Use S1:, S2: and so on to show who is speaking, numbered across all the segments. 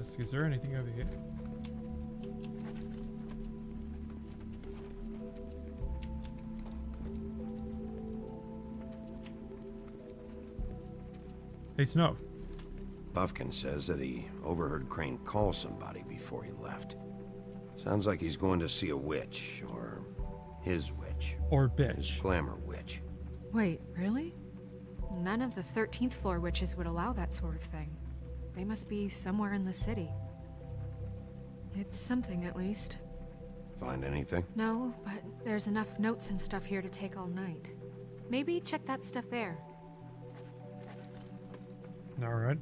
S1: ask, is there anything over here? Hey, Snow.
S2: Buffkin says that he overheard Crane call somebody before he left. Sounds like he's going to see a witch, or his witch.
S1: Or
S2: His
S1: bitch.
S2: glamour witch.
S3: Wait, really? None of the 13th floor witches would allow that sort of thing. They must be somewhere in the city. It's something, at least.
S2: Find anything?
S3: No, but there's enough notes and stuff here to take all night. Maybe check that stuff there.
S1: Alright.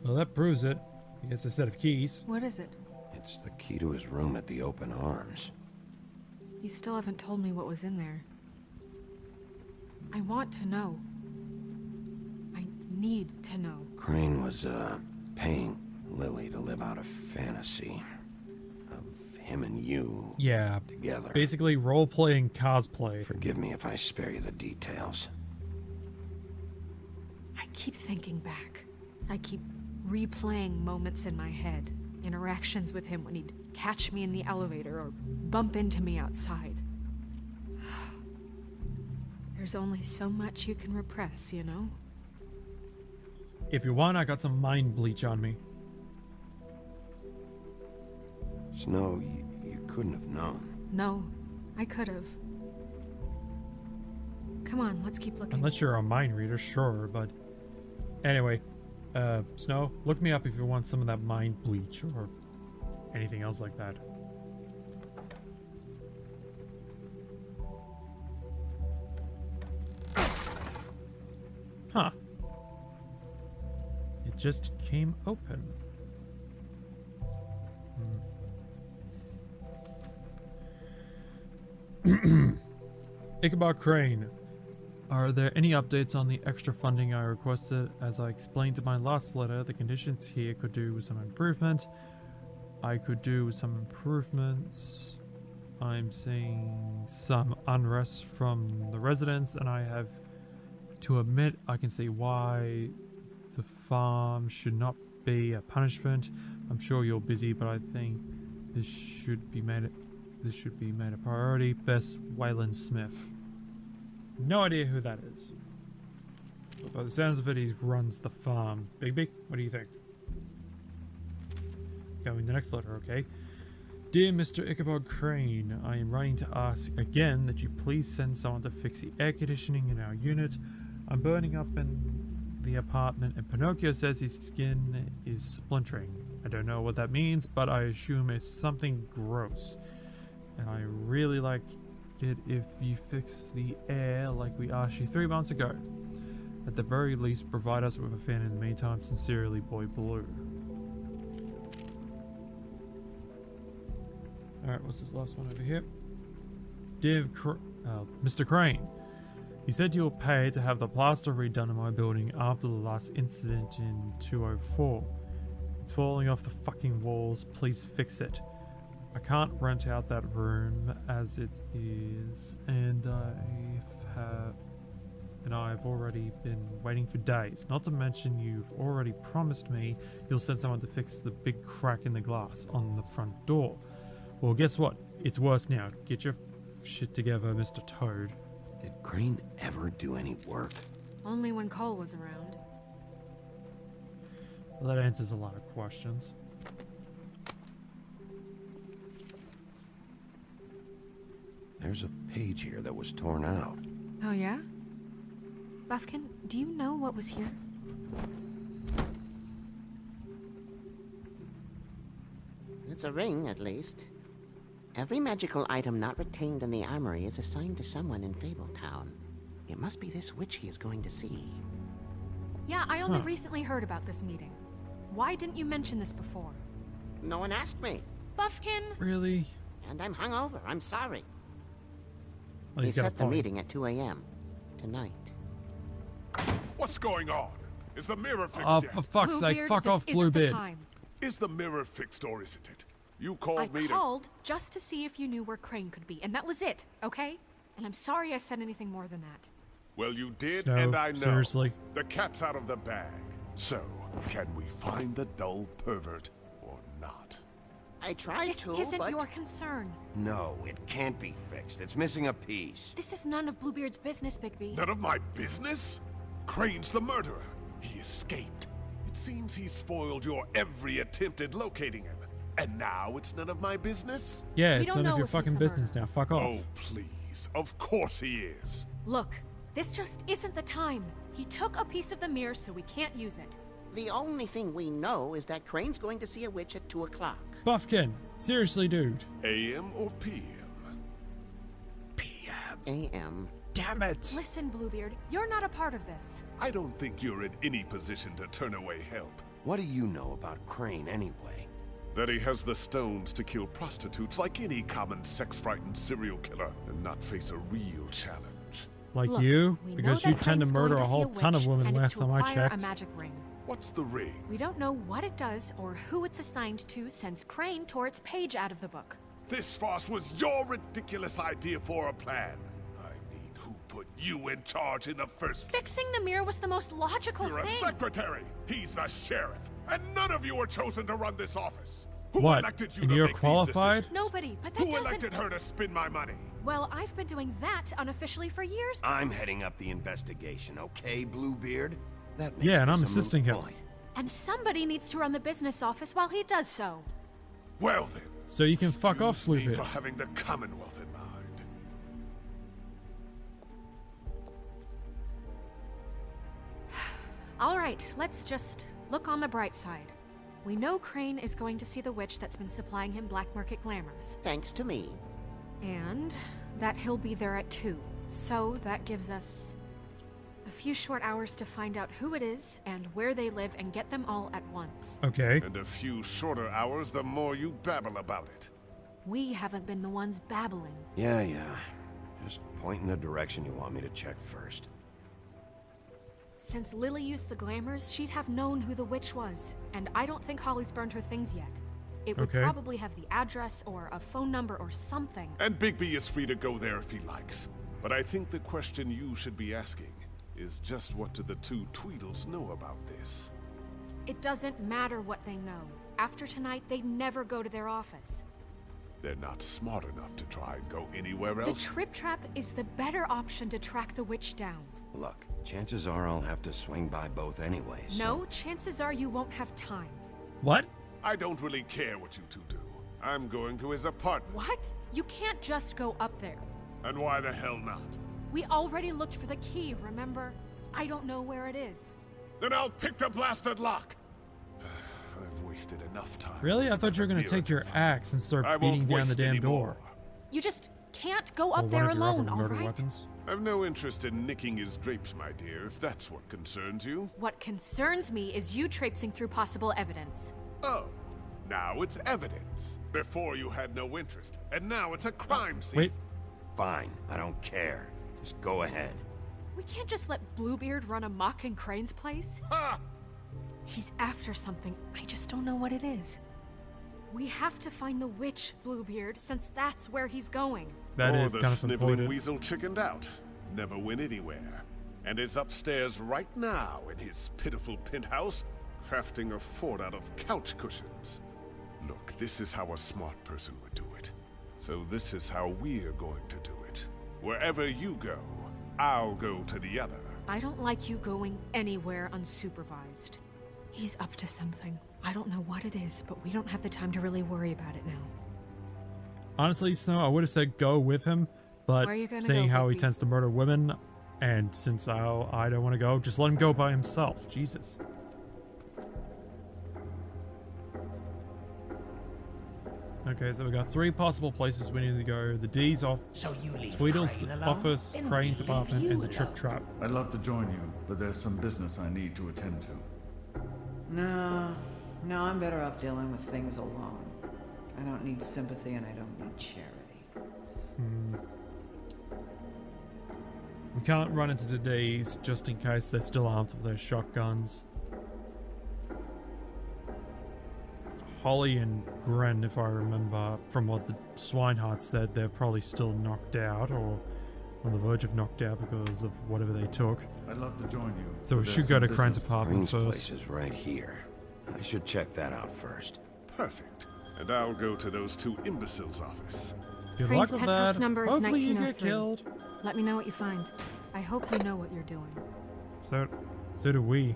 S1: Well, that proves it. He gets a set of keys.
S3: What is it?
S2: It's the key to his room at the Open Arms.
S3: You still haven't told me what was in there. I want to know. I need to know.
S2: Crane was, paying Lily to live out a fantasy of him and you
S1: Yeah,
S2: together.
S1: basically role-playing cosplay.
S2: Forgive me if I spare you the details.
S3: I keep thinking back. I keep replaying moments in my head. Interactions with him when he'd catch me in the elevator or bump into me outside. There's only so much you can repress, you know?
S1: If you want, I got some mind bleach on me.
S2: Snow, you couldn't have known.
S3: No, I could have. Come on, let's keep looking.
S1: Unless you're a mind reader, sure, but... Anyway, Snow, look me up if you want some of that mind bleach or anything else like that. Huh. It just came open. Ichabod Crane. Are there any updates on the extra funding I requested? As I explained in my last letter, the conditions here could do with some improvement. I could do with some improvements. I'm seeing some unrest from the residents, and I have to admit I can see why the farm should not be a punishment. I'm sure you're busy, but I think this should be made a priority. Best, Waylon Smith. No idea who that is. But by the sounds of it, he runs the farm. Bigby, what do you think? Going the next letter, okay. Dear Mr. Ichabod Crane, I am writing to ask again that you please send someone to fix the air conditioning in our unit. I'm burning up in the apartment and Pinocchio says his skin is splintering. I don't know what that means, but I assume it's something gross. And I really like it if you fix the air like we asked you 3 months ago. At the very least, provide us with a fan in the meantime. Sincerely, Boy Blue. Alright, what's this last one over here? Dear Mr. Crane, you said you were paid to have the plaster redone in my building after the last incident in 204. It's falling off the fucking walls. Please fix it. I can't rent out that room as it is, and I've already been waiting for days. Not to mention you've already promised me you'll send someone to fix the big crack in the glass on the front door. Well, guess what? It's worse now. Get your shit together, Mr. Toad.
S2: Did Crane ever do any work?
S3: Only when Cole was around.
S1: Well, that answers a lot of questions.
S2: There's a page here that was torn out.
S3: Oh yeah? Buffkin, do you know what was here?
S4: It's a ring, at least. Every magical item not retained in the armory is assigned to someone in Fabletown. It must be this witch he is going to see.
S3: Yeah, I only recently heard about this meeting. Why didn't you mention this before?
S4: No one asked me,
S3: Buffkin!
S1: Really?
S4: and I'm hungover. I'm sorry.
S1: Well,
S4: We
S1: he's got a
S4: set the
S1: point.
S4: meeting at 2 a.m. tonight.
S5: What's going on? Is the mirror fixed
S1: Oh,
S5: yet?
S1: for fuck's sake,
S3: Bluebeard,
S1: fuck
S3: this
S1: off,
S3: isn't the
S1: Bluebeard.
S3: time.
S5: Is the mirror fixed or isn't it? You
S3: I
S5: called me to...
S3: called just to see if you knew where Crane could be, and that was it, okay? And I'm sorry I said anything more than that.
S5: Well, you did,
S1: Snow,
S5: and I know.
S1: seriously?
S5: The cat's out of the bag. So, can we find the dull pervert or not?
S4: I tried
S3: This
S4: to,
S3: isn't
S4: but...
S3: your concern.
S2: No, it can't be fixed. It's missing a piece.
S3: This is none of Bluebeard's business, Bigby.
S5: None of my business? Crane's the murderer. He escaped. It seems he spoiled your every attempt at locating him. And now it's none of my business?
S1: Yeah,
S3: We
S1: it's
S3: don't
S1: none of
S3: know
S1: your
S3: if he's
S1: fucking
S3: the
S1: business
S3: murderer.
S1: now. Fuck off.
S5: Oh, please. Of course he is.
S3: Look, this just isn't the time. He took a piece of the mirror, so we can't use it.
S4: The only thing we know is that Crane's going to see a witch at 2 o'clock.
S1: Buffkin, seriously, dude.
S5: AM or PM?
S1: PM.
S4: A.M.
S1: Damn it.
S3: Listen, Bluebeard, you're not a part of this.
S5: I don't think you're in any position to turn away help.
S2: What do you know about Crane anyway?
S5: That he has the stones to kill prostitutes like any common sex-frightened serial killer and not face a real challenge.
S1: Like
S3: Look,
S1: you?
S3: we know
S1: Because
S3: that
S1: you tend to
S3: Crane's
S1: murder
S3: going
S1: a
S3: to see
S1: whole ton of
S3: witch,
S1: women
S3: and
S1: last
S3: it's to
S1: time I
S3: acquire
S1: checked.
S3: a magic ring.
S5: What's the ring?
S3: We don't know what it does or who it's assigned to since Crane tore its page out of the book.
S5: This farce was your ridiculous idea for a plan. I mean, who put you in charge in the first place?
S3: Fixing the mirror was the most logical
S5: You're a
S3: thing.
S5: secretary. He's the sheriff. And none of you were chosen to run this office. Who
S1: What?
S5: elected you
S1: And
S5: to
S1: you're
S5: make these
S1: qualified?
S5: decisions?
S3: Nobody, but that
S5: Who
S3: doesn't...
S5: elected her to spend my money?
S3: Well, I've been doing that unofficially for years.
S2: I'm heading up the investigation, okay, Bluebeard? That makes
S1: Yeah, and
S2: this
S1: I'm
S2: a moot
S1: assisting him.
S2: point.
S3: And somebody needs to run the business office while he does so.
S5: Well then.
S1: So you can fuck off,
S5: excuse me
S1: Bluebeard.
S5: for having the Commonwealth in mind.
S3: All right, let's just look on the bright side. We know Crane is going to see the witch that's been supplying him black market glamours.
S4: Thanks to me.
S3: And that he'll be there at 2. So that gives us a few short hours to find out who it is and where they live and get them all at once.
S1: Okay.
S5: And a few shorter hours, the more you babble about it.
S3: We haven't been the ones babbling.
S2: Yeah. Just point in the direction you want me to check first.
S3: Since Lily used the glamours, she'd have known who the witch was. And I don't think Holly's burned her things yet. It would
S1: Okay.
S3: probably have the address or a phone number or something.
S5: And Bigby is free to go there if he likes. But I think the question you should be asking is just what do the two Tweedles know about this?
S3: It doesn't matter what they know. After tonight, they'd never go to their office.
S5: They're not smart enough to try and go anywhere
S3: The
S5: else.
S3: trip trap is the better option to track the witch down.
S2: Look, chances are I'll have to swing by both anyway, so...
S3: No, chances are you won't have time.
S1: What?
S5: I don't really care what you two do. I'm going to his apartment.
S3: What? You can't just go up there.
S5: And why the hell not?
S3: We already looked for the key, remember? I don't know where it is.
S5: Then I'll pick the blasted lock. I've wasted enough time.
S1: Really? I thought you were gonna
S5: Here
S1: take
S5: at
S1: your
S5: the farm.
S1: axe and start
S5: I won't
S1: beating down the
S5: waste
S1: damn
S5: any
S1: door.
S5: more.
S3: You just can't go
S1: Or
S3: up
S1: one
S3: there
S1: of your other
S3: alone, all
S1: murder
S3: right?
S1: weapons.
S5: I've no interest in nicking his grapes, my dear, if that's what concerns you.
S3: What concerns me is you traipsing through possible evidence.
S5: Oh, now it's evidence. Before you had no interest, and now it's a crime scene.
S1: Wait.
S2: Fine, I don't care. Just go ahead.
S3: We can't just let Bluebeard run amok in Crane's place.
S5: Ha!
S3: He's after something. I just don't know what it is. We have to find the witch, Bluebeard, since that's where he's going.
S1: That
S5: Or
S1: is
S5: the
S1: kind of
S5: sniveling
S1: important.
S5: weasel chickened out. Never went anywhere. And is upstairs right now in his pitiful penthouse, crafting a fort out of couch cushions. Look, this is how a smart person would do it. So this is how we're going to do it. Wherever you go, I'll go to the other.
S3: I don't like you going anywhere unsupervised. He's up to something. I don't know what it is, but we don't have the time to really worry about it now.
S1: Honestly, Snow, I would have said go with him, but
S3: Where are you gonna
S1: seeing
S3: go,
S1: how he
S3: Bigby?
S1: tends to murder women, and since I don't want to go, just let him go by himself. Jesus. Okay, so we got 3 possible places we need to go. The D's off,
S6: So you leave
S1: Tweedles'
S6: Crane alone,
S1: office,
S6: and
S1: Crane's
S6: we leave
S1: apartment,
S6: you
S1: and the Trip
S6: alone.
S1: Trap.
S7: I'd love to join you, but there's some business I need to attend to.
S8: No, I'm better off dealing with things alone. I don't need sympathy and I don't need charity.
S1: We can't run into the D's just in case they're still armed with their shotguns. Holly and Gren, if I remember from what the Swinehart said, they're probably still knocked out, or on the verge of knocked out because of whatever they took.
S7: I'd love to join you.
S1: So we
S7: but
S1: should
S7: there's
S1: go
S7: some
S1: to Crane's
S7: business-
S1: apartment
S2: Crane's
S1: first.
S2: place is right here. I should check that out first.
S5: Perfect. And I'll go to those two imbeciles' office.
S1: Good
S3: Crane's
S1: luck with
S3: penthouse
S1: that.
S3: number is
S1: Hopefully you get
S3: 1903.
S1: killed.
S3: Let me know what you find. I hope you know what you're doing.
S1: So do we.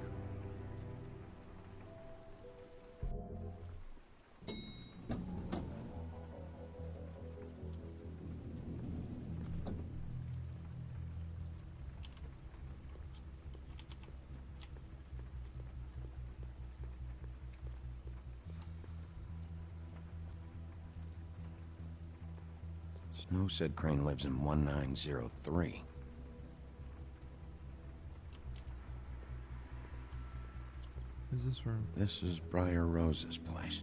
S2: Snow said Crane lives in 1903.
S1: Who's this room?
S2: This is Briar Rose's place.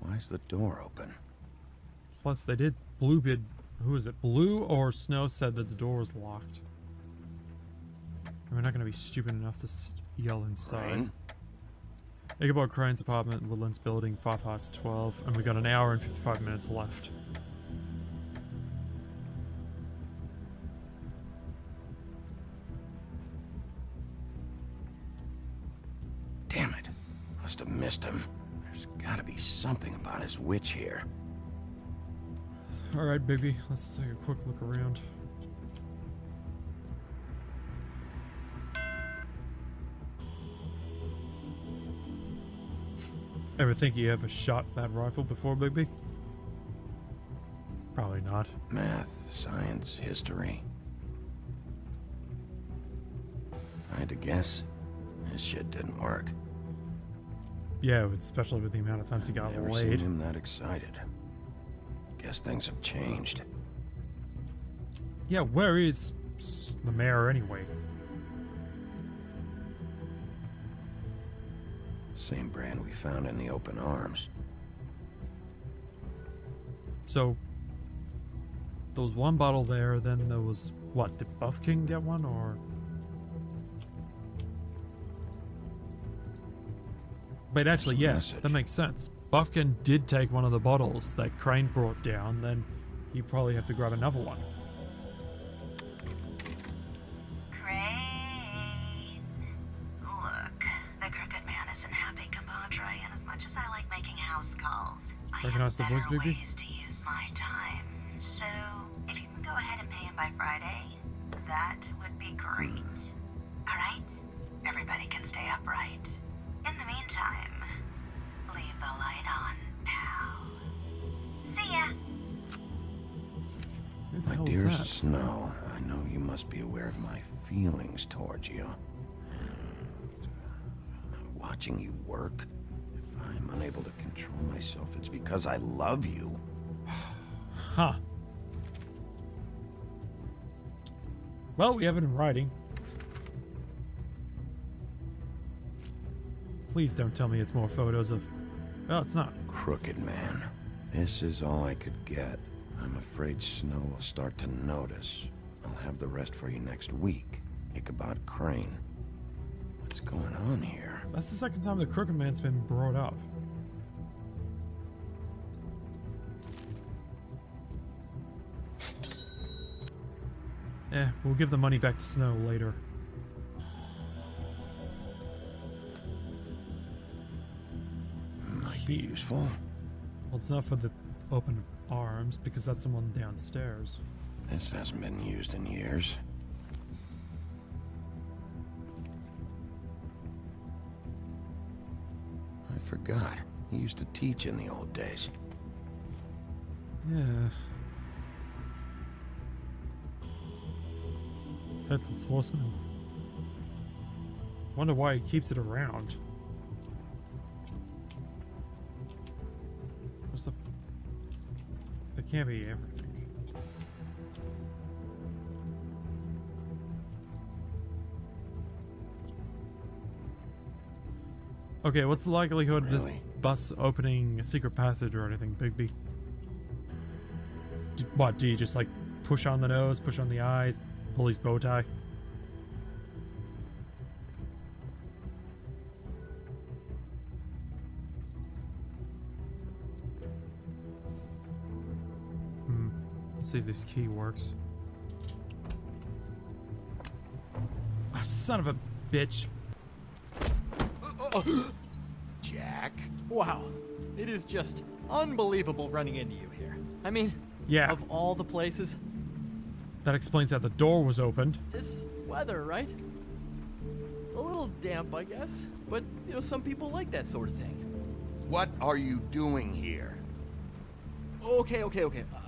S2: Why's the door open?
S1: Plus, they did. Blue bid. Who is it? Blue or Snow said that the door was locked. And we're not going to be stupid enough to yell inside.
S2: Crane?
S1: Ichabod Crane's apartment, Woodlands Building, 12:05, and we got an hour and 55 minutes left.
S2: Damn it. Must have missed him. There's gotta be something about his witch here.
S1: Alright, Bigby, let's take a quick look around. Ever think you ever shot that rifle before, Bigby? Probably not.
S2: Math, science, history. If I had to guess, this shit didn't work.
S1: Yeah, especially with the amount of times he got
S2: Never seen
S1: laid.
S2: him that excited. Guess things have changed.
S1: Yeah, where is the mayor anyway?
S2: Same brand we found in the open arms.
S1: So, there was one bottle there, then there was, what, did Buff King get one, or? But actually, yeah,
S2: Message.
S1: that makes sense. Buffkin did take one of the bottles that Crane brought down, then you probably have to grab another one.
S6: Crane. Look, the Crooked Man isn't happy, compadre, and as much as I like making house calls, I
S1: Recognize the
S6: have
S1: voice,
S6: better
S1: Bigby?
S6: ways to use my time. So, if you can go ahead and pay him by Friday, that would be great. Alright? Everybody can stay upright. In the meantime, leave the light on, pal. See ya!
S1: Who the
S2: My
S1: hell is
S2: dear
S1: that?
S2: Snow, I know you must be aware of my feelings towards you. Watching you work, if I'm unable to control myself, it's because I love you.
S1: Huh. Well, we have it in writing. Please don't tell me it's more photos of... Oh, it's not.
S2: Crooked Man. This is all I could get. I'm afraid Snow will start to notice. I'll have the rest for you next week. Ichabod Crane. What's going on here?
S1: That's the second time the Crooked Man's been brought up. We'll give the money back to Snow later.
S2: Might be useful.
S1: Well, it's not for the open arms, because that's the one downstairs.
S2: This hasn't been used in years. I forgot. He used to teach in the old days.
S1: Yeah. Headless Horseman. Wonder why he keeps it around. What's the... It can't be everything. Okay, what's the likelihood of this
S2: Really?
S1: bus opening a secret passage or anything, Bigby? What, do you just like push on the nose, push on the eyes, pull his bow tie? see if this key works. Ah, son of a bitch.
S2: Jack?
S9: Wow, it is just unbelievable running into you here. I mean,
S1: Yeah.
S9: of all the places,
S1: That explains how the door was opened.
S9: this weather, right? A little damp, I guess, but you know, some people like that sort of thing.
S2: What are you doing here?
S9: Okay.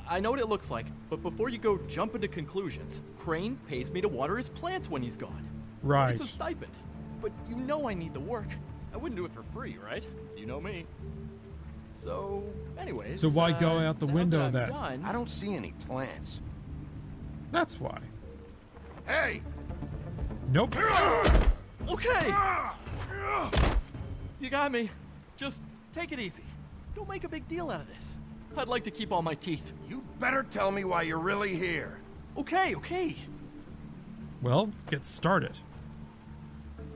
S9: I know what it looks like, but before you go jump into conclusions, Crane pays me to water his plants when he's gone.
S1: Right.
S9: It's a stipend, but you know I need the work. I wouldn't do it for free, right? You know me. So, anyways.
S1: So why go out the
S9: now
S1: window
S9: that I'm
S1: then?
S9: done-
S2: I don't see any plants.
S1: That's why.
S2: Hey!
S1: Nope.
S9: Okay! You got me. Just take it easy. Don't make a big deal out of this. I'd like to keep all my teeth.
S2: You better tell me why you're really here.
S9: Okay.
S1: Well, get started.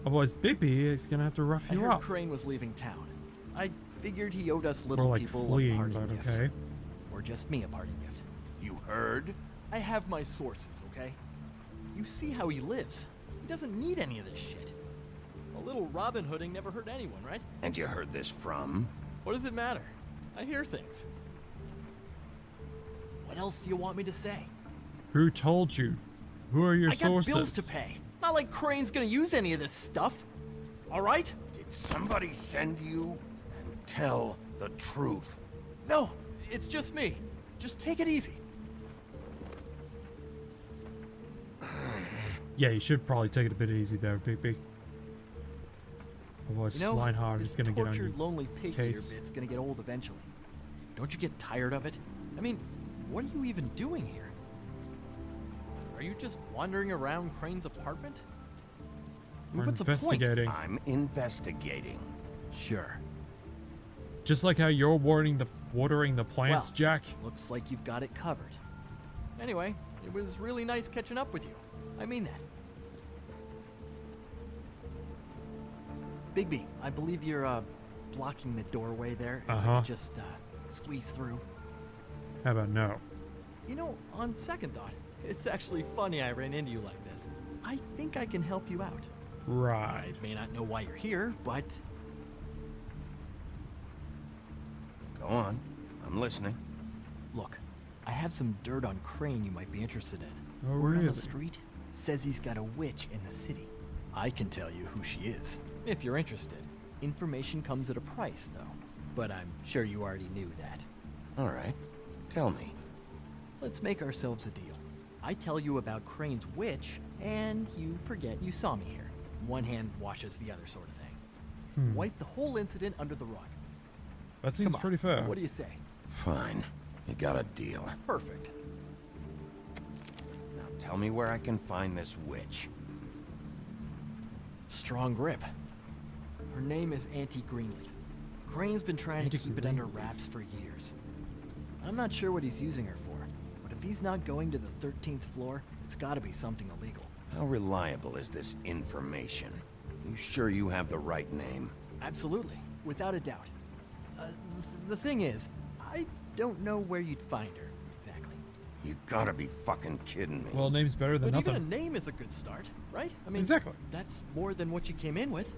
S1: Otherwise, Bigby is gonna have to rough
S9: I
S1: you
S9: heard
S1: up.
S9: Crane was leaving town. I figured he owed us
S1: Or
S9: little
S1: like
S9: people a
S1: fleeing,
S9: parting
S1: but
S9: gift.
S1: okay.
S9: Or just me a parting gift.
S2: You heard?
S9: I have my sources, okay? You see how he lives. He doesn't need any of this shit. A little Robin Hooding never hurt anyone, right?
S2: And you heard this from?
S9: What does it matter? I hear things. What else do you want me to say?
S1: Who told you? Who are your
S9: I got
S1: sources?
S9: bills to pay. Not like Crane's gonna use any of this stuff. All right?
S2: Did somebody send you? And tell the truth.
S9: No, it's just me. Just take it easy.
S1: Yeah, you should probably take it a bit easy there, Bigby. Otherwise,
S9: You know,
S1: Slinehard
S9: this
S1: is gonna get on
S9: tortured,
S1: you.
S9: lonely pig
S1: case.
S9: eater bit's gonna get old eventually. Don't you get tired of it? I mean, what are you even doing here? Are you just wandering around Crane's apartment? I mean,
S1: We're
S9: what's the point?
S1: investigating.
S2: I'm investigating.
S9: Sure.
S1: Just like how you're watering the plants,
S9: Well,
S1: Jack.
S9: Looks like you've got it covered. Anyway, it was really nice catching up with you. I mean that. Bigby, I believe you're blocking the doorway there. If I
S1: Uh-huh.
S9: could just squeeze through.
S1: How about no?
S9: You know, on second thought, it's actually funny I ran into you like this. I think I can help you out. I
S1: Right.
S9: may not know why you're here, but
S2: Go on. I'm listening.
S9: look, I have some dirt on Crane you might be interested in.
S1: Oh,
S9: Word on
S1: really?
S9: the street says he's got a witch in the city. I can tell you who she is, if you're interested. Information comes at a price, though. But I'm sure you already knew that.
S2: All right. Tell me.
S9: Let's make ourselves a deal. I tell you about Crane's witch, and you forget you saw me here. One hand washes the other sort of thing. Wipe the whole incident under the rug.
S1: That seems
S9: Come on,
S1: pretty fair.
S9: What do you say?
S2: Fine. You got a deal.
S9: Perfect.
S2: Now tell me where I can find this witch.
S9: Strong grip. Her name is Auntie Greenleaf. Crane's been trying to
S1: Auntie
S9: keep it under
S1: Greenleaf.
S9: wraps for years. I'm not sure what he's using her for, but if he's not going to the 13th floor, it's gotta be something illegal.
S2: How reliable is this information? You sure you have the right name?
S9: Absolutely, without a doubt. The thing is, I don't know where you'd find her, exactly.
S2: You gotta be fucking kidding me.
S1: Well, name's better than
S9: But even a
S1: nothing.
S9: name is a good start, right? I mean,
S1: Exactly.
S9: that's more than what you came in with.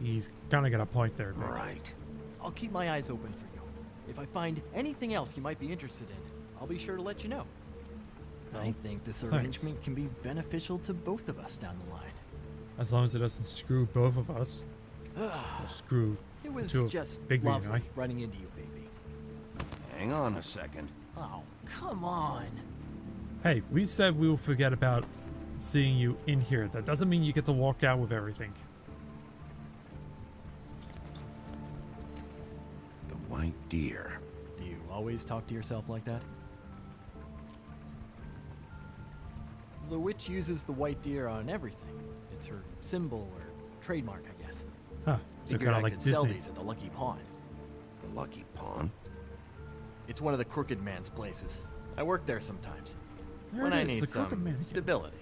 S1: He's kind of got a point there, Big.
S2: Right.
S9: I'll keep my eyes open for you. If I find anything else you might be interested in, I'll be sure to let you know. I think this
S1: thanks.
S9: arrangement can be beneficial to both of us down the line.
S1: As long as it doesn't screw both of us. Or screw
S9: It was
S1: two
S9: just
S1: Bigby and
S9: lovely
S1: I.
S9: running into you, baby.
S2: Hang on a second.
S9: Oh, come on.
S1: Hey, we said we will forget about seeing you in here. That doesn't mean you get to walk out with everything.
S2: The white deer.
S9: Do you always talk to yourself like that? The witch uses the white deer on everything. It's her symbol or trademark, I guess.
S1: Huh. So
S9: Figured
S1: kind
S9: I
S1: of like
S9: could sell
S1: Disney.
S9: these at the Lucky Pawn.
S2: The lucky pawn.
S9: It's one of the crooked man's places. I work there sometimes.
S1: There
S9: when
S1: it
S9: I
S1: is,
S9: need
S1: the crooked
S9: some
S1: mannequin.
S9: stability.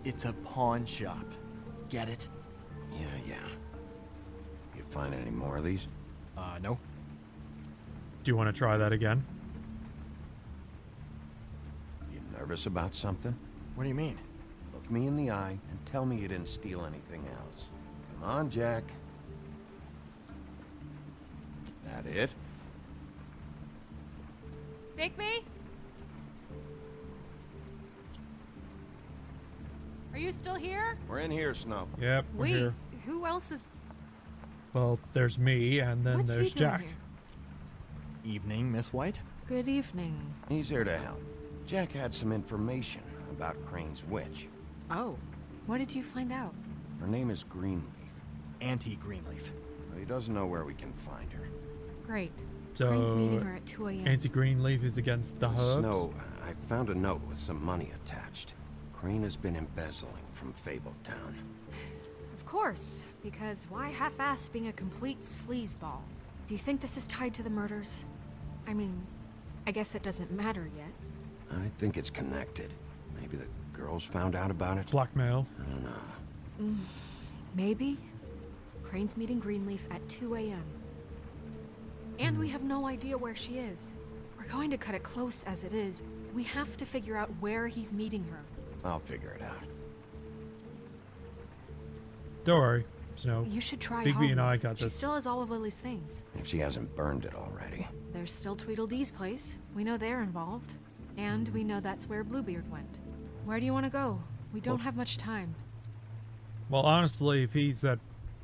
S9: It's a pawn shop. Get it?
S2: Yeah. You find any more of these?
S9: No.
S1: Do you want to try that again?
S2: Nervous about something?
S9: What do you mean?
S2: Look me in the eye and tell me you didn't steal anything else. Come on, Jack. That it?
S3: Bigby? Are you still here?
S2: We're in here, Snow.
S1: Yep, we're
S3: Wait,
S1: here.
S3: who else is...
S1: Well, there's me, and then
S3: What's
S1: there's
S3: he doing
S1: Jack.
S3: here?
S9: Evening, Miss White?
S3: Good evening.
S2: He's here to help. Jack had some information about Crane's witch.
S3: Oh, what did you find out?
S2: Her name is Greenleaf,
S9: Anti-Greenleaf.
S2: but he doesn't know where we can find her.
S3: Great. Crane's
S1: So,
S3: meeting her at 2 a.m.
S1: Anti-Greenleaf is against the herbs.
S2: Snow, I found a note with some money attached. Crane has been embezzling from Fable Town.
S3: Of course, because why half-ass being a complete sleazeball? Do you think this is tied to the murders? I mean, I guess it doesn't matter yet.
S2: I think it's connected. Maybe the girls found out about it?
S1: Blackmail.
S2: I don't know.
S3: Maybe? Crane's meeting Greenleaf at 2 a.m. And we have no idea where she is. We're going to cut it close as it is. We have to figure out where he's meeting her.
S2: I'll figure it out.
S1: Don't worry, Snow.
S3: You should try
S1: Bigby and I
S3: Holly's.
S1: got
S3: She
S1: this.
S3: still has all of Lily's things.
S2: If she hasn't burned it already.
S3: There's still Tweedled's place. We know they're involved. And we know that's where Bluebeard went. Where do you want to go? We don't have much time.
S1: Well, honestly, if he's at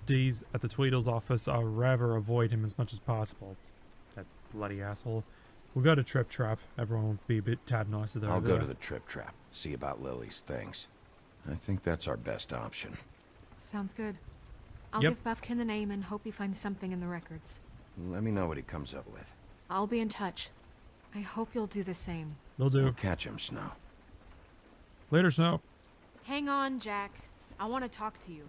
S1: D's at the Tweedles office, I'd rather avoid him as much as possible. That bloody asshole. We'll go to Trip Trap. Everyone will be a bit tad nicer there.
S2: I'll go to the Trip Trap, see about Lily's things. I think that's our best option.
S3: Sounds good. I'll
S1: Yep.
S3: give Buffkin the name and hope he finds something in the records.
S2: Let me know what he comes up with.
S3: I'll be in touch. I hope you'll do the same.
S1: Will do.
S2: We'll catch him, Snow.
S1: Later, Snow.
S3: Hang on, Jack. I want to talk to you.